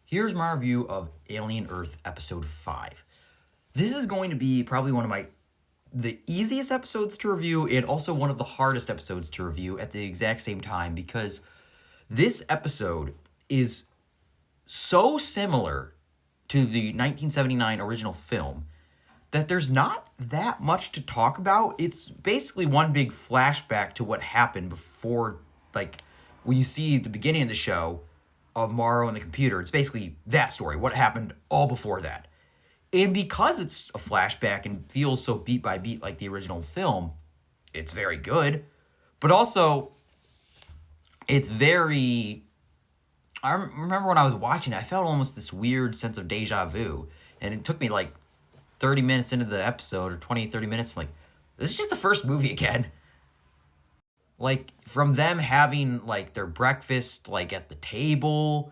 Here's my review of Alien Earth Episode 5. This is going to be probably one of the easiest episodes to review and also one of the hardest episodes to review at the exact same time because this episode is so similar to the 1979 original film that there's not that much to talk about. It's basically one big flashback to what happened before, like, when you see the beginning of the show of Morrow and the computer. It's basically that story, what happened all before that. And because it's a flashback and feels so beat by beat like the original film, it's very good. But also, it's very... I remember when I was watching it, I felt almost this weird sense of deja vu. And it took me like 30 minutes into the episode, or 20, 30 minutes, I'm like, this is just the first movie again. Like, from them having, like, their breakfast, like, at the table,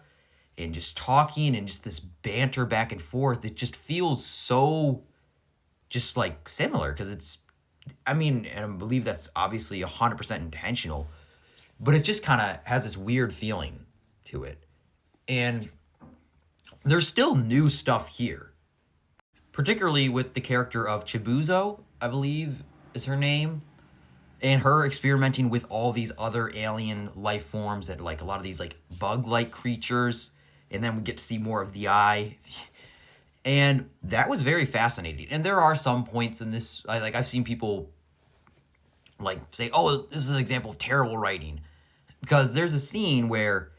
and just talking, and just this banter back and forth, it just feels so, just, like, similar, because it's, I mean, and I believe that's obviously 100% intentional, but it just kind of has this weird feeling to it. And there's still new stuff here, particularly with the character of Chibuzo, I believe is her name, and her experimenting with all these other alien life forms that, like, a lot of these, like, bug-like creatures, and then we get to see more of the eye. And that was very fascinating. And there are some points in this, I've seen people, like, say, oh, this is an example of terrible writing. Because there's a scene where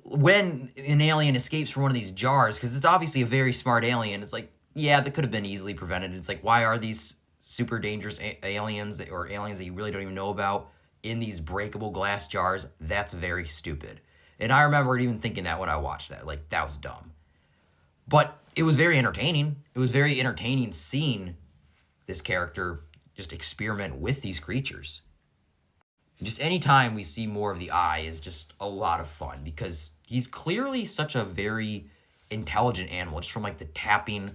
when an alien escapes from one of these jars, because it's obviously a very smart alien, it's like, yeah, that could have been easily prevented. It's like, why are these super dangerous aliens or aliens that you really don't even know about in these breakable glass jars? That's very stupid. And I remember even thinking that when I watched that. Like, that was dumb. But it was very entertaining. It was very entertaining seeing this character just experiment with these creatures. Just any time we see more of the eye is just a lot of fun because he's clearly such a very intelligent animal, just from, like, the tapping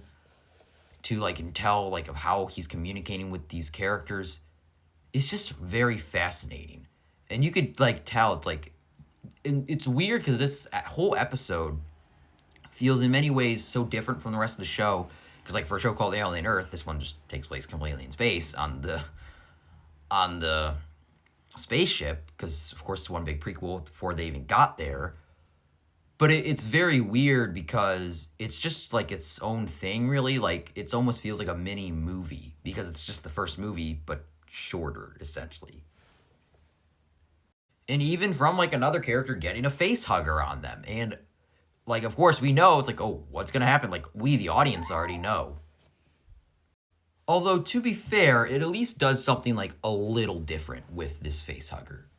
to, like, and tell, like, of how he's communicating with these characters. It's just very fascinating. And you could, like, tell it's, like, it's weird because this whole episode feels in many ways so different from the rest of the show. Because, like, for a show called Alien Earth, this one just takes place completely in space on the spaceship, because, of course, it's one big prequel before they even got there. But it's very weird because it's just, like, its own thing, really. Like, it almost feels like a mini movie because it's just the first movie, but shorter, essentially. And even from, like, another character getting a face hugger on them. And, like, of course, we know, it's like, oh, what's going to happen? Like, we, the audience, already know. Although, to be fair, it at least does something, like, a little different with this face hugger.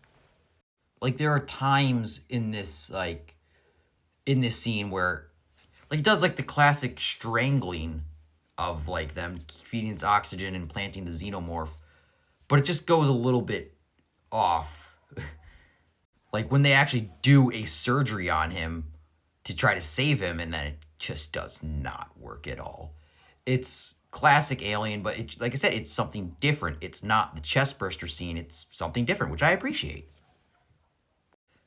Like, there are times in this scene where, like, it does, like, the classic strangling of, like, them feeding its oxygen and planting the xenomorph, but it just goes a little bit off. Like, when they actually do a surgery on him to try to save him, and then it just does not work at all. It's classic Alien, but it, like I said, it's something different. It's not the chestburster scene, it's something different, which I appreciate.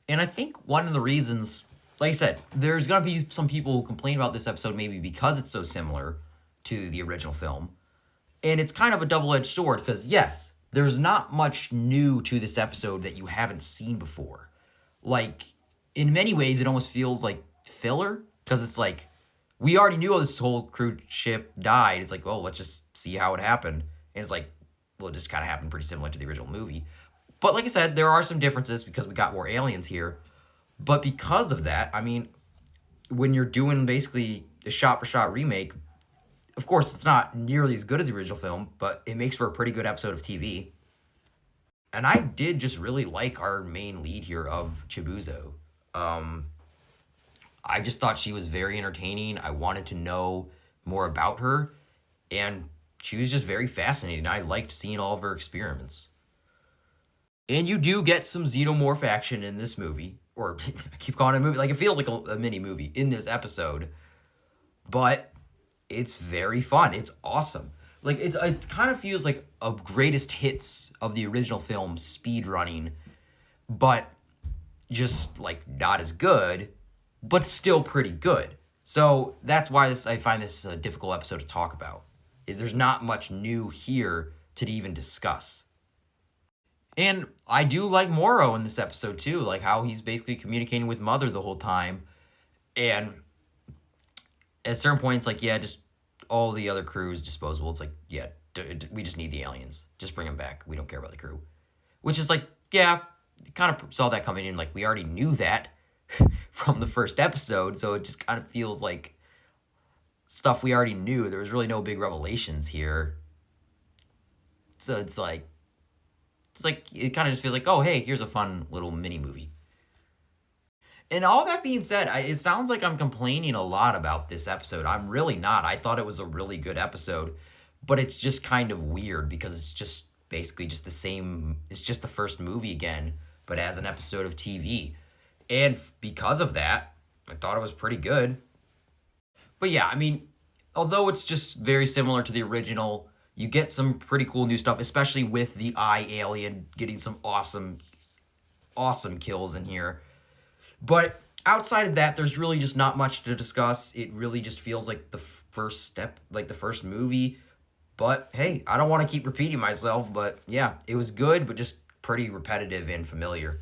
And I think one of the reasons, like I said, there's going to be some people who complain about this episode maybe because it's so similar to the original film. And it's kind of a double-edged sword because, yes, there's not much new to this episode that you haven't seen before. Like, in many ways, it almost feels like filler because it's like, we already knew this whole cruise ship died. It's like, oh, let's just see how it happened. And it's like, well, it just kind of happened pretty similar to the original movie. But like I said, there are some differences because we got more aliens here. But because of that, I mean, when you're doing basically a shot-for-shot remake, of course, it's not nearly as good as the original film, but it makes for a pretty good episode of TV. And I did just really like our main lead here of Chibuzo. I just thought she was very entertaining. I wanted to know more about her, and she was just very fascinating. I liked seeing all of her experiments. And you do get some xenomorph action in this movie, or I keep calling it a movie, like it feels like a mini movie in this episode, but it's very fun. It's awesome. Like, it kind of feels like a greatest hits of the original film speed running, but just, like, not as good, but still pretty good. So that's why I find this a difficult episode to talk about, is there's not much new here to even discuss. And I do like Morrow in this episode too, like how he's basically communicating with Mother the whole time. And at certain points, like, yeah, just all the other crew is disposable. It's like, yeah, we just need the aliens. Just bring them back. We don't care about the crew. Which is like, yeah, kind of saw that coming in. Like, we already knew that from the first episode, so it just kind of feels like stuff we already knew. There was really no big revelations here. So it's like it kind of just feels like, oh, hey, here's a fun little mini movie. And all that being said, it sounds like I'm complaining a lot about this episode. I'm really not. I thought it was a really good episode, but it's just kind of weird because it's just basically just the same. It's just the first movie again, but as an episode of TV. And because of that, I thought it was pretty good. But yeah, I mean, although it's just very similar to the original, you get some pretty cool new stuff, especially with the eye alien getting some awesome kills in here. But outside of that, there's really just not much to discuss. It really just feels like the first step, like the first movie. But hey, I don't want to keep repeating myself, but yeah, it was good, but just pretty repetitive and familiar.